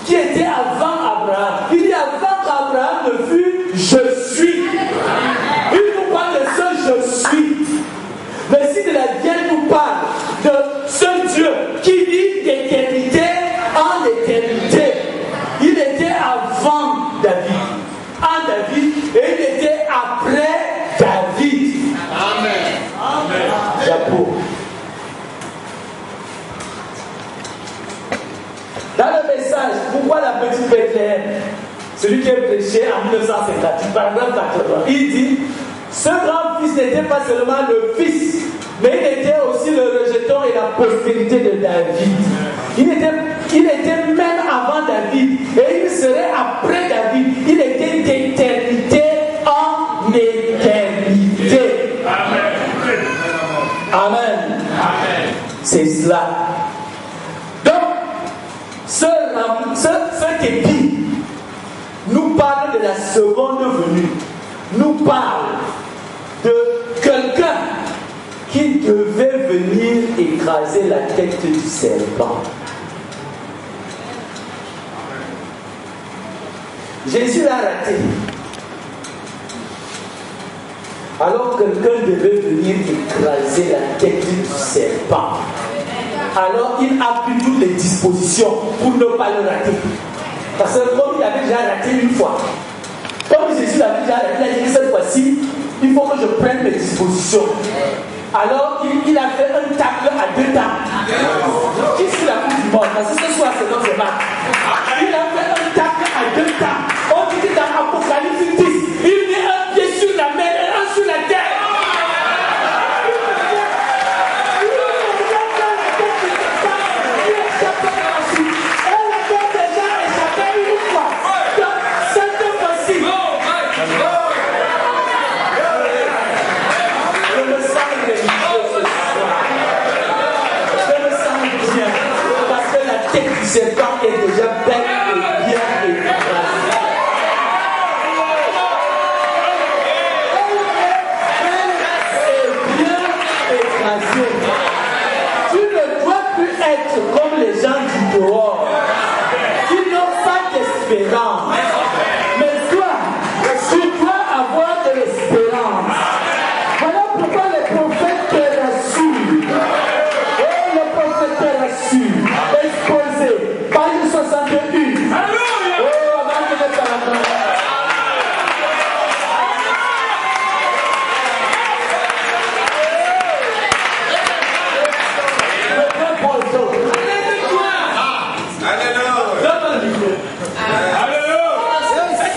qui était avant Abraham. Il dit avant qu'Abraham ne fût, je suis. Il nous parle de ce je suis. Mais si de la Bible nous parle de ce Dieu qui vit d'éternité en éternité, il était avant David, en David, et il était après David. Amen. Amen. Chapeau. Dans le message, pourquoi la petite Bethléem, celui qui est prêché en 1958, paragraphe 80, il dit, ce grand fils n'était pas seulement le fils, mais il était aussi le rejeton et la postérité de David. Il était même avant David, et il serait après David. Il était d'éternité en éternité. Amen. Amen. Amen. C'est cela. Donc, ce képi nous parle de la seconde venue, nous parle de quelqu'un qui devait venir écraser la tête du serpent. Jésus l'a raté. Alors quelqu'un devait venir écraser la tête du serpent. Alors il a pris toutes les dispositions pour ne pas le rater. Parce que comme il avait déjà raté une fois, comme Jésus l'avait déjà raté, il a dit que cette fois-ci, il faut que je prenne mes dispositions. Alors il a fait un tacle à deux temps. Qui suit la coupe du monde? Parce que ce soir c'est dans ce match. Il a fait un tacle à deux temps. On dit que dans Apocalypse 10, il met un pied sur la mer et un sur la terre. C'est pas est déjà belle et bien écrasée. Tu ne dois plus être comme les gens du dehors qui n'ont pas d'espérance. Mais toi, tu dois avoir de l'espérance. Voilà pourquoi les prophètes te rassurent. Et le prophète te rassure. Exposé. Page 61. Oh, avant que je parle.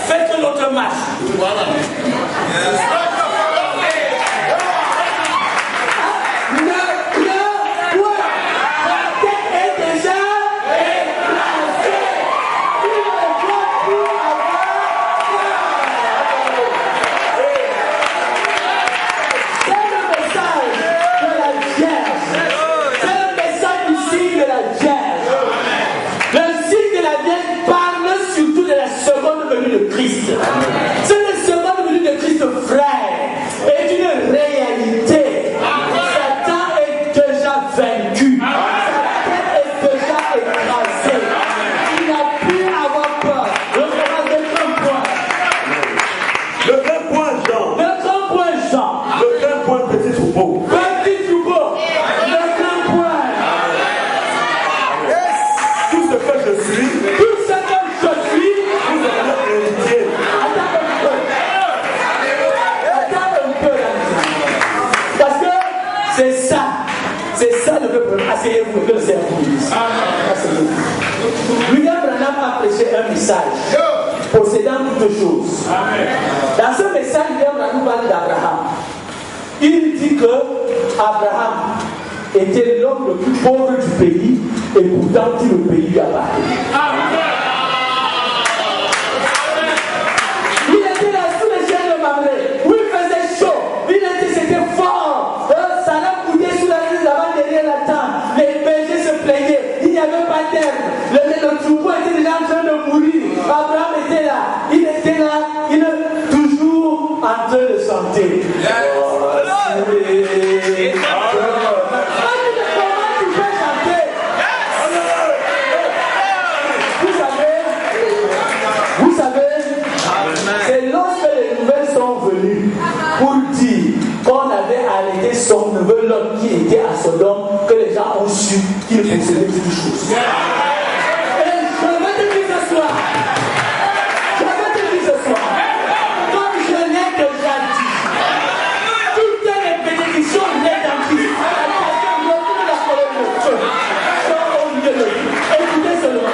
Faites l'autre match. Voilà. C'est le second venu de Christ, frère, est une réalité. Satan est déjà vaincu. Satan est déjà écrasé. Il n'a plus à avoir peur. Le grand point Jean. Le grand point Jean. Le grand point petit troupeau. Petit troupeau. Le grand point. Tout ce que je suis. Tout ce que je suis. Vous avez la réalité. C'est ça le peuple. Asseyez-vous, que le Seigneur vous bénisse. Asseyez-vous. William Branham a prêché un message possédant toutes choses. Dans ce message, William Branham parle d'Abraham. Il dit que Abraham était l'homme le plus pauvre du pays et pourtant tout le pays lui appartenait. Il était là sous les chaînes de Mamré où il faisait chaud. C'était fort. Ça l'a coulé sous la lune là-bas derrière la tente. Les bergers se plaignaient. Il n'y avait pas d'herbe. Le troupeau était déjà en train de mourir. Abraham était là. Il était là. Toujours en train de chanter. Comment tu peux chanter? Vous savez, nouvel Lot qui était à Sodome que les gens ont su qu'il possédait toutes choses. Et je vais te dire ce soir, comme je l'ai déjà dit, toutes les bénédictions naissent en Christ. Écoutez seulement.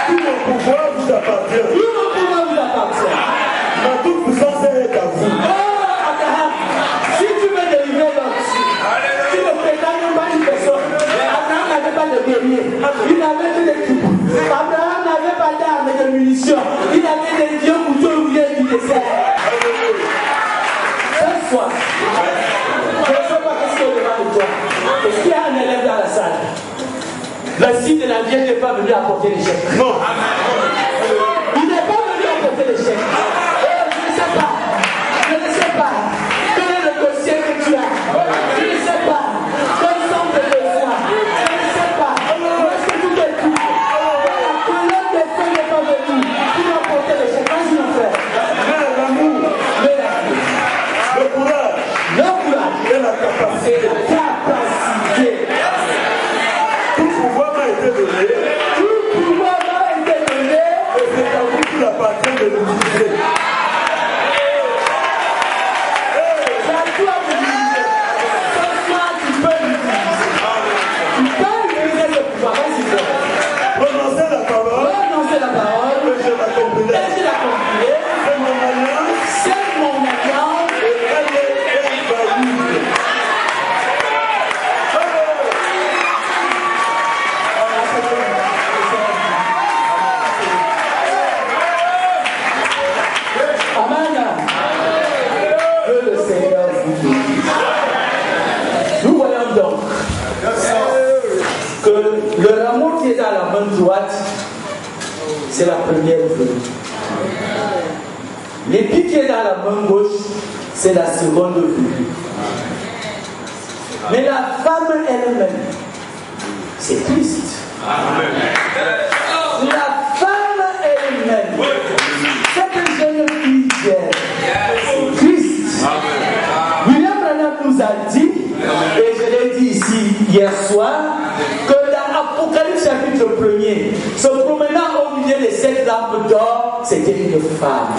Tout mon pouvoir vous appartient. Tout mon pouvoir vous appartient. Ma toute puissance est à vous. Oh, Abraham, si tu veux délivrer l'autre, tu ne prétends pas une personne. Abraham n'avait pas de guerrier. Il n'avait que des troupes. Abraham n'avait pas d'armes et de munitions. Il avait des vieux couteaux oubliés du désert. Ce soir, je ne sais pas qu'est-ce qu'il y a devant de toi. Est-ce qu'il y a un élève dans la salle? Le signe de la vieille n'est pas venu apporter l'échec. Non. Il n'est pas venu apporter l'échec. Je ne sais pas. Je ne sais pas. Quel est le dossier que tu as? Je ne sais pas. Quels sont tes besoins? Je ne sais pas. Où est-ce que tout est tout? La colonne des feux n'est pas venue pour apporter l'échec. Vas-y, mon frère. Mais l'amour, le courage et la capacité. Tout pouvoir m'a été donné. Et c'est à vous qu'il appartient de l'utiliser. C'est à toi de l'utiliser. Ce soir, tu peux l'utiliser. Tu peux utiliser ce pouvoir. Vas-y, frère. Prononcez la parole. Prononcez la parole. Et je l'accomplirai. Et je l'accomplirai. C'est mon alliance. C'est mon alliance. Et elle est invalide. Amen. Que le Seigneur vous bénisse. Nous voyons donc que le rameau qui est dans la main droite, c'est la première venue. L'épi qui est dans la main gauche, c'est la seconde venue. Mais la femme elle-même, c'est Christ. La femme elle-même, cette jeune fille, c'est Christ. William Branham nous a dit, et je l'ai dit ici hier soir, que dans Apocalypse chapitre 1er, se promenant au milieu des 7 lampes d'or, c'était une femme.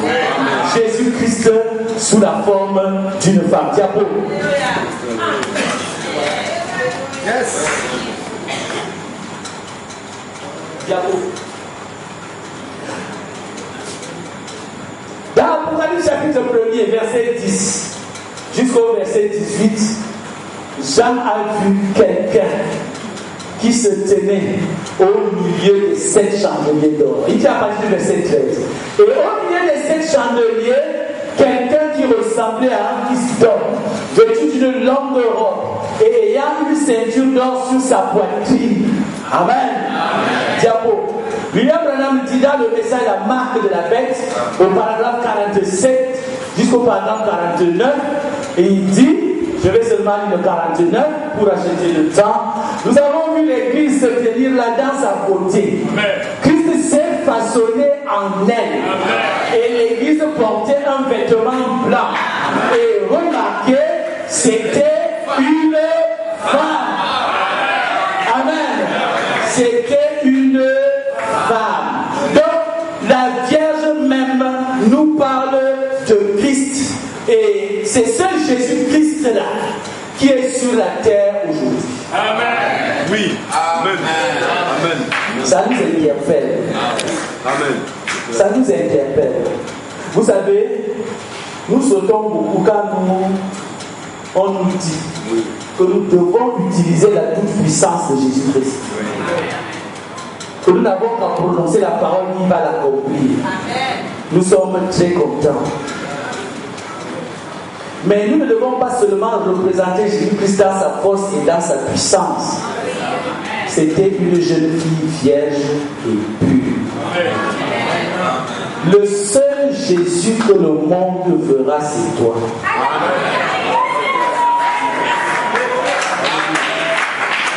Jésus-Christ sous la forme d'une femme. Diapo. Yes. Diapo. Dans Apocalypse chapitre 1er, verset 10 jusqu'au verset 18, Jean a vu quelqu'un qui se tenait au milieu des 7 chandeliers d'or. Il dit à partir du verset 13. Et au milieu des 7 chandeliers, quelqu'un qui ressemblait à un fils d'homme, vêtu d'une longue robe et ayant une ceinture d'or sur sa poitrine. Amen. Diapo. William Branham dit dans le message La marque de la bête, au paragraphe 47 jusqu'au paragraphe 49, et il dit, je vais seulement lire le 49 pour acheter le temps. Nous avons vu l'église se tenir là dans sa beauté. Christ s'est façonné en elle. Et l'église portait un vêtement blanc. Et remarquez, c'était une femme. Amen. C'était une femme. Donc, la Vierge même nous parle de Christ. Et c'est ce Jésus-Christ-là qui est sur la terre aujourd'hui. Amen. Oui. Amen. Amen. Ça nous interpelle. Amen. Ça nous interpelle. Vous savez, nous sautons beaucoup quand on nous dit que nous devons utiliser la toute-puissance de Jésus-Christ. Que nous n'avons qu'à prononcer la parole qui va l'accomplir. Nous sommes très contents. Mais nous ne devons pas seulement représenter Jésus-Christ dans sa force et dans sa puissance. C'était une jeune fille vierge et pure. Le seul Jésus que le monde verra, c'est toi.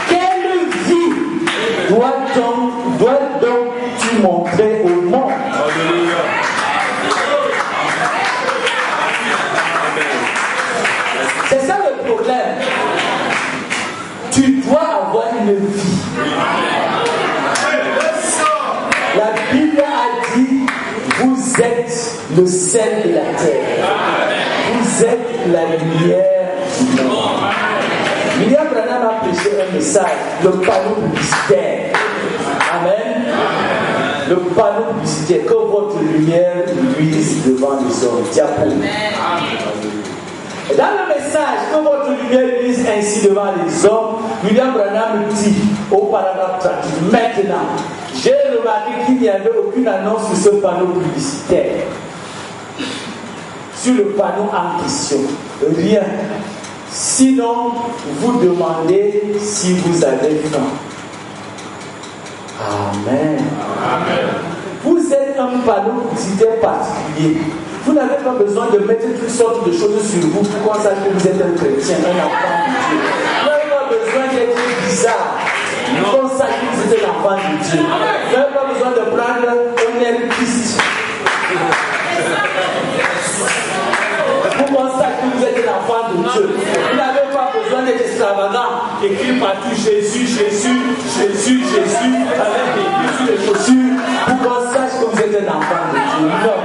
Quelle vie dois donc tu montrer au monde? C'est ça le sel de la terre. Vous êtes la lumière du monde. William Branham a prêché un message, le panneau publicitaire. Amen. Le panneau publicitaire, que votre lumière luise devant les hommes. Diapo. Dans le message, que votre lumière luise ainsi devant les hommes, William Branham dit au paragraphe 38, maintenant, j'ai remarqué qu'il n'y avait aucune annonce sur ce panneau publicitaire. Sur le panneau en question, rien. Sinon, vous demandez si vous avez faim. Amen. Amen. Vous êtes un panneau publicitaire particulier. Vous n'avez pas besoin de mettre toutes sortes de choses sur vous pour qu'on sache que vous êtes un chrétien, un enfant de Dieu. Vous n'avez pas besoin d'être bizarre pour qu'on sache que vous êtes un enfant de Dieu. Vous n'avez pas besoin de prendre un air piste pour qu'on sache que vous êtes un enfant de Dieu. Vous n'avez pas besoin d'être extravagant, écrit partout Jésus, Jésus, Jésus, Jésus, avec des pieds sur les chaussures, pour qu'on sache que vous êtes un enfant de Dieu. Non.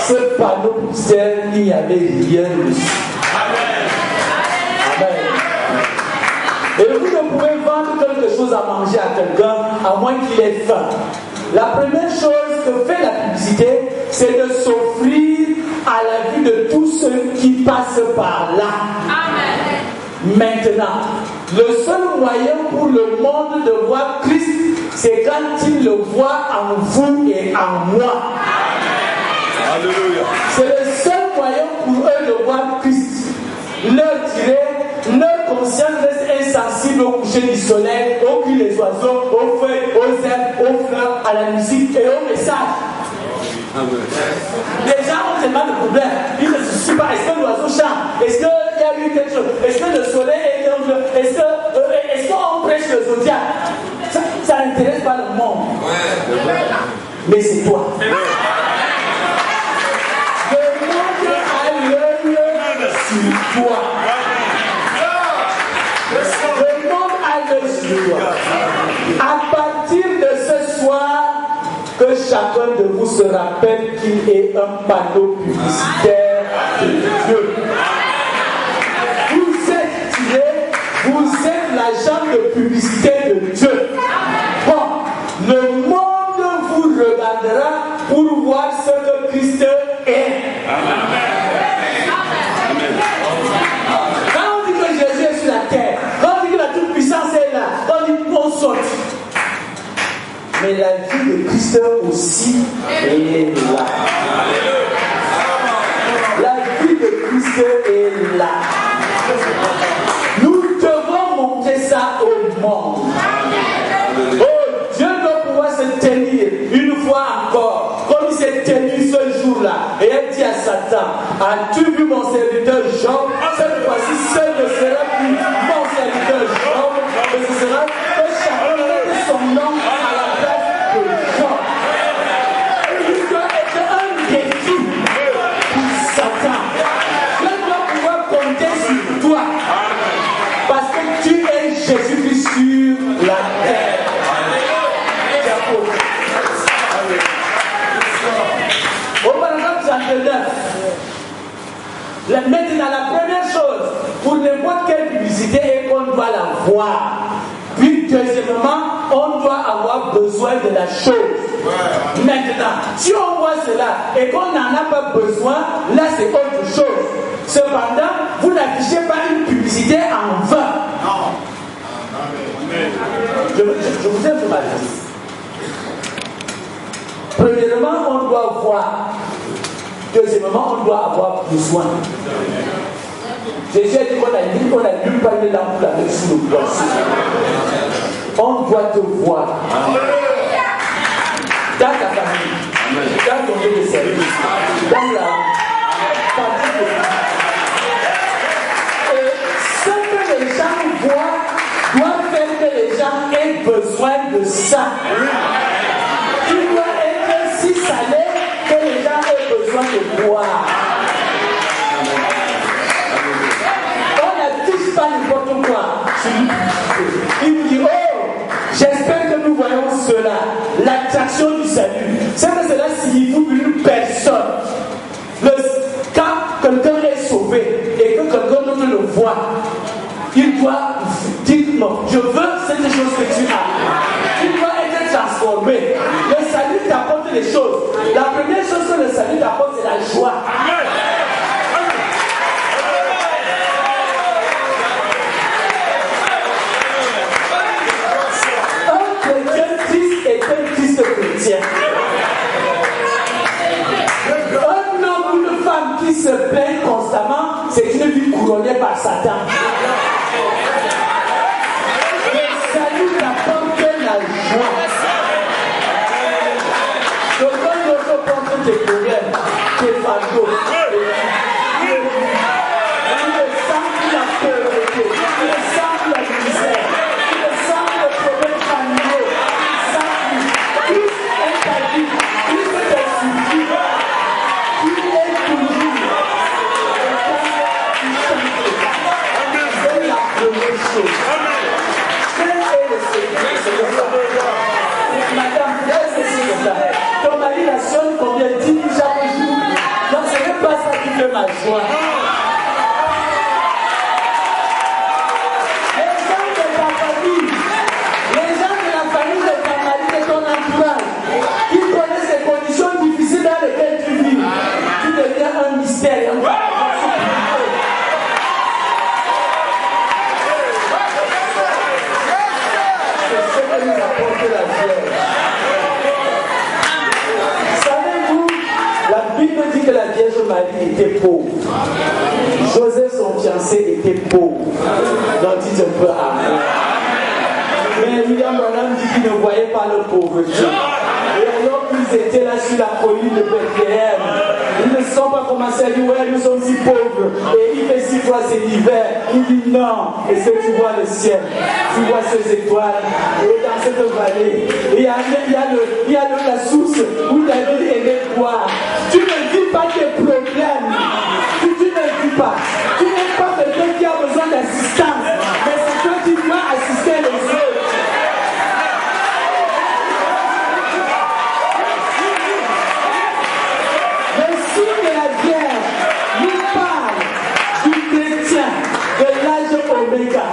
Ce panneau publicitaire, il n'y avait rien dessus. Amen. Et vous ne pouvez vendre quelque chose à manger à quelqu'un à moins qu'il ait faim. La première chose que fait la publicité, c'est de s'offrir à la vue de tous ceux qui passent par là. Amen. Maintenant, le seul moyen pour le monde de voir Christ, c'est quand il le voit en vous et en moi. Alléluia. C'est le seul moyen pour eux de voir Christ. Leur conscience reste insensible au coucher du soleil, au cri des oiseaux, aux feuilles, aux herbes, aux fleurs, à la musique et au message. Amen. Les gens ont tellement de problèmes. Ils ne se soucient pas. Est-ce que l'oiseau chante? Est-ce qu'il y a eu quelque chose? Est-ce que le soleil est un bleu? Est-ce qu'on prêche le zodiaque? Ça n'intéresse pas le monde. Mais c'est toi. Sur toi. Le monde a l'œil sur toi. À partir de ce soir, que chacun de vous se rappelle qu'il est un panneau publicitaire de Dieu. Vous êtes tiré, vous êtes l'agent de publicité de Dieu. Bon, le monde vous regardera pour voir ce que Christ est. Amen. Mais la vie de Christ aussi est là. La vie de Christ est là. Nous devons montrer ça au monde. Oh, Dieu doit pouvoir se tenir une fois encore, comme il s'est tenu ce jour-là. Et il dit à Satan, as-tu vu mon serviteur Job? Cette fois-ci, seul ne sera plus mon serviteur Job, mais ce sera que chacun mette son nom à la place de Job. Il doit être un défi pour Satan. Dieu doit pouvoir compter sur toi, parce que tu es Jésus-Christ sur la terre. Au paragraphe 39, maintenant la première chose pour n'importe quelle publicité est qu'on doit la voir. Puis deuxièmement, on doit avoir besoin de la chose. Maintenant, si on voit cela et qu'on n'en a pas besoin, là c'est autre chose. Cependant, vous n'affichez pas une publicité en vain. Je vous ai mal dit. Premièrement, on doit voir. Deuxièmement, on doit avoir besoin. Jésus a dit qu'on a lu parler l'ampoule avec sous le poisson. On doit te voir. Dans ta famille, dans ton lieu de service, dans la famille. Et ce que les gens voient doit faire que les gens aient besoin de ça. Il doit être si salé que les gens aient besoin de boire. Pas n'importe quoi. Il vous dit, oh, j'espère que nous voyons cela, l'attraction du salut. C'est que cela signifie une personne. apporte les choses. La première chose que le salut apporte, c'est la joie. Un chrétien triste est un triste chrétien. Un homme ou une femme qui se plaint constamment, c'est une vie couronnée par Satan. Le salut n'apporte que la joie. Donc quand il faut prendre tes problèmes, tes fardeaux, il le sent la pauvreté, il le sent la misère, il le sent le problème familial, il sent plus interdit, plus de soucis, il est toujours. C'est la première chose. Quel est le secret? Madame, ton mari la sonne combien? 10 000 chaque jour. Donc ce n'est pas ça qui fait ma joie. Les gens de ta famille, les gens de la famille de ta mari, de ton entourage, qui connaissent les conditions difficiles dans lesquelles tu vis, tu deviens un mystère. C'est ce que nous apporte la joie. Savez-vous, la Bible dit que la Vierge Marie était pauvre. Joseph, son fiancé, était pauvre. Donc dites un peu amen. Mais William Branham dit qu'il ne voyait pas le pauvreté. Et alors qu'ils étaient là sur la colline de Bethléem, ils ne sont pas commencé à dire ouais, nous sommes si pauvres. Et il fait 6 fois c'est l'hiver. Il dit non. Est-ce que tu vois le ciel? Tu vois ces étoiles? Et dans cette vallée, il y a la source où David aimait boire. Tu ne vis pas tes problèmes. Tu ne vis pas. Tu n'es pas quelqu'un qui a besoin d'assistance. Mais c'est que tu dois assister les autres. Le signe de la guerre nous parle du chrétien de l'âge oméga.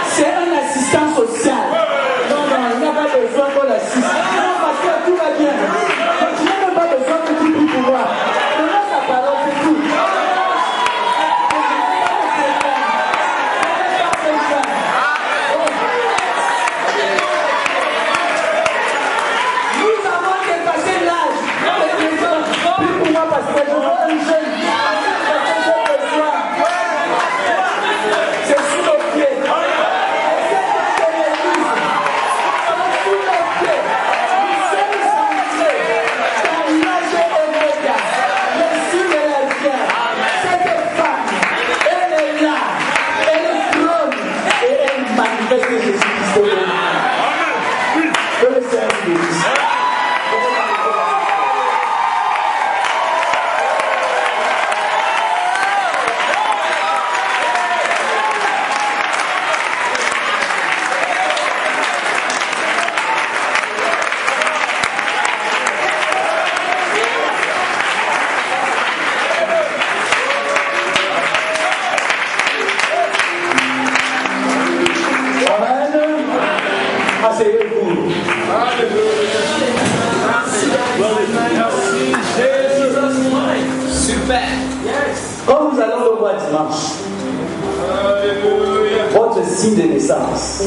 C'est un assistant social. Non, il n'y a pas besoin qu'on l'assiste. Non, parce que tout va bien. Je n'ai même pas besoin que tu pries pour moi. Donne sa parole, c'est tout. Nous avons dépassé l'âge. Prie pour moi parce que je veux un jeune. C'est sous nos pieds. Quand nous allons le voir dimanche, votre signe de naissance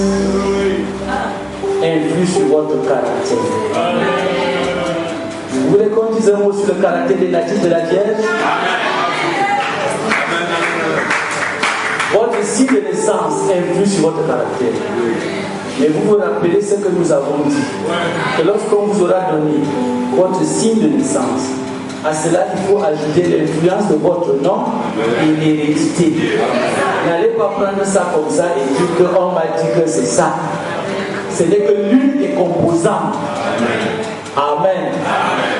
influe sur votre caractère. Vous voulez qu'on dise un mot sur le caractère des natifs de la Vierge? Votre signe de naissance influe sur votre caractère. Mais vous vous rappelez ce que nous avons dit, que lorsqu'on vous aura donné votre signe de naissance, à cela il faut ajouter l'influence de votre nom et l'hérédité. N'allez pas prendre ça comme ça et dire qu'on m'a dit que c'est ça. Ce n'est que l'une des composantes. Amen.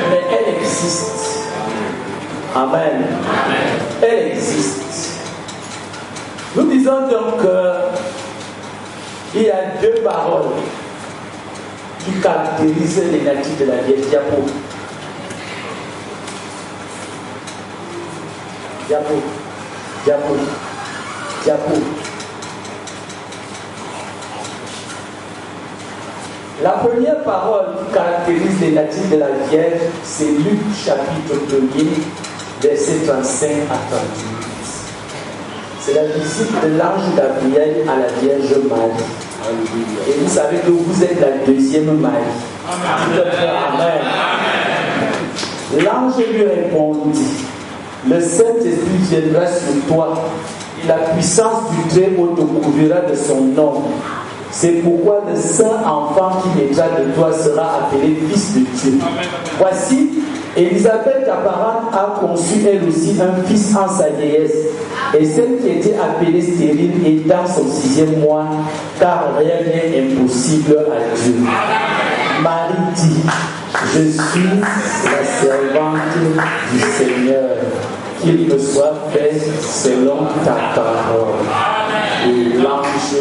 Mais elle existe. Amen. Elle existe. Nous disons donc qu'il y a 2 paroles qui caractérisent les natifs de la Vierge. Diapo. La première parole qui caractérise l'église des natifs de la Vierge, c'est Luc chapitre 1er, verset 35 à 38. C'est la visite de l'ange Gabriel à la Vierge Marie. Et vous savez que vous êtes la deuxième Marie. Amen. L'ange lui répondit, le Saint-Esprit viendra sur toi, et la puissance du Très-Haut te couvrira de son nom. C'est pourquoi le saint enfant qui naîtra de toi sera appelé fils de Dieu. Voici, Élisabeth, ta parente, a conçu elle aussi un fils en sa vieillesse. Et celle qui était appelée stérile est dans son 6e mois, car rien n'est impossible à Dieu. Marie dit, je suis la servante du Seigneur, qu'il me soit fait selon ta parole. Et l'ange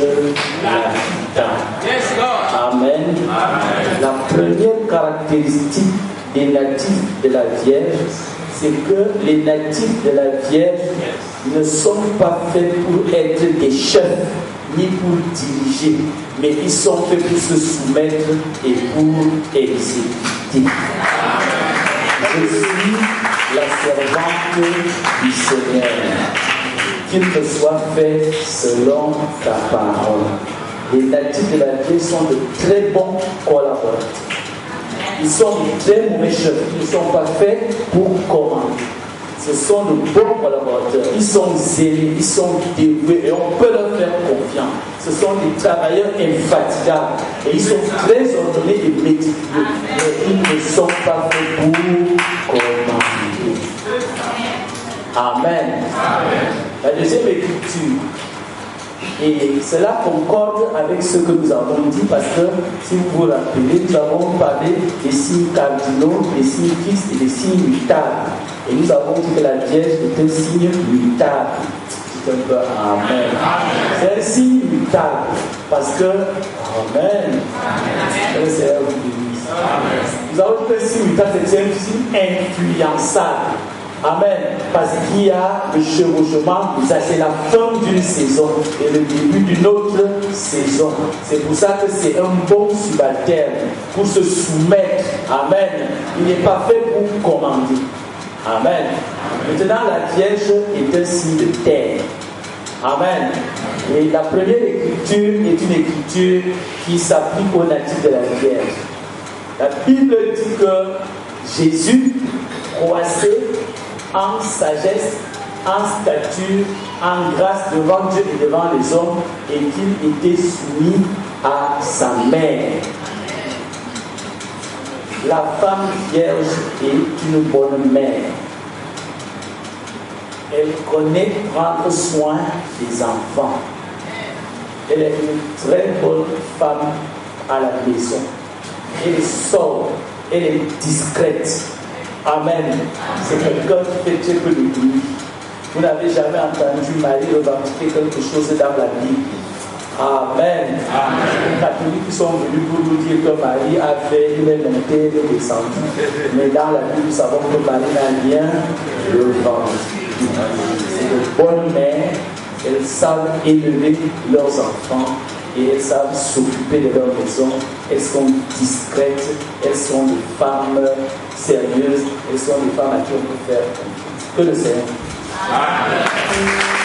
la quitta. Amen. La première caractéristique des natifs de la Vierge, c'est que les natifs de la Vierge ne sont pas faits pour être des chefs, ni pour diriger, mais ils sont faits pour se soumettre et pour exécuter. Je suis la servante du Seigneur, qu'il te soit fait selon ta parole. Les natifs de la Vierge sont de très bons collaborateurs. Ils sont de très mauvais chefs. Ils ne sont pas faits pour commander. Ce sont de bons collaborateurs. Ils sont zélés, ils sont dévoués et on peut leur faire confiance. Ce sont des travailleurs infatigables et ils sont très ordonnés et méticuleux. Mais ils ne sont pas faits pour commander. Amen. La deuxième écriture. Et cela concorde avec ce que nous avons dit parce que, si vous vous rappelez, nous avons parlé des signes cardinaux, des signes fixes et des signes mutables. Et nous avons dit que la Vierge est un signe mutable. C'est un peu Amen. C'est un signe mutable parce que, Amen. Le Seigneur vous bénisse. Nous avons dit que le signe mutable, c'est un signe influençable. Amen. Parce qu'il y a le chevauchement, ça c'est la fin d'une saison et le début d'une autre saison. C'est pour ça que c'est un bon subalterne pour se soumettre. Amen. Il n'est pas fait pour commander. Amen. Maintenant, la Vierge est un signe de terre. Amen. Et la première écriture est une écriture qui s'applique aux natifs de la Vierge. La Bible dit que Jésus croissait en sagesse, en stature, en grâce devant Dieu et devant les hommes, et qu'il était soumis à sa mère. La femme vierge est une bonne mère. Elle connaît prendre soin des enfants. Elle est une très bonne femme à la maison. Elle est sobre, elle est discrète. Amen. C'est quelqu'un qui fait très peu de bruit. Vous n'avez jamais entendu Marie revendiquer quelque chose dans la Bible. Amen. Les catholiques qui sont venus pour nous dire que Marie a fait une montée et descendue. Mais dans la Bible, nous savons que Marie n'a rien revendiqué. C'est de bonnes mères. Elles savent élever leurs enfants et elles savent s'occuper de leur maison. Elles sont discrètes, elles sont des femmes sérieuses, elles sont des femmes à qui on peut faire confiance. Que le Seigneur. Amen.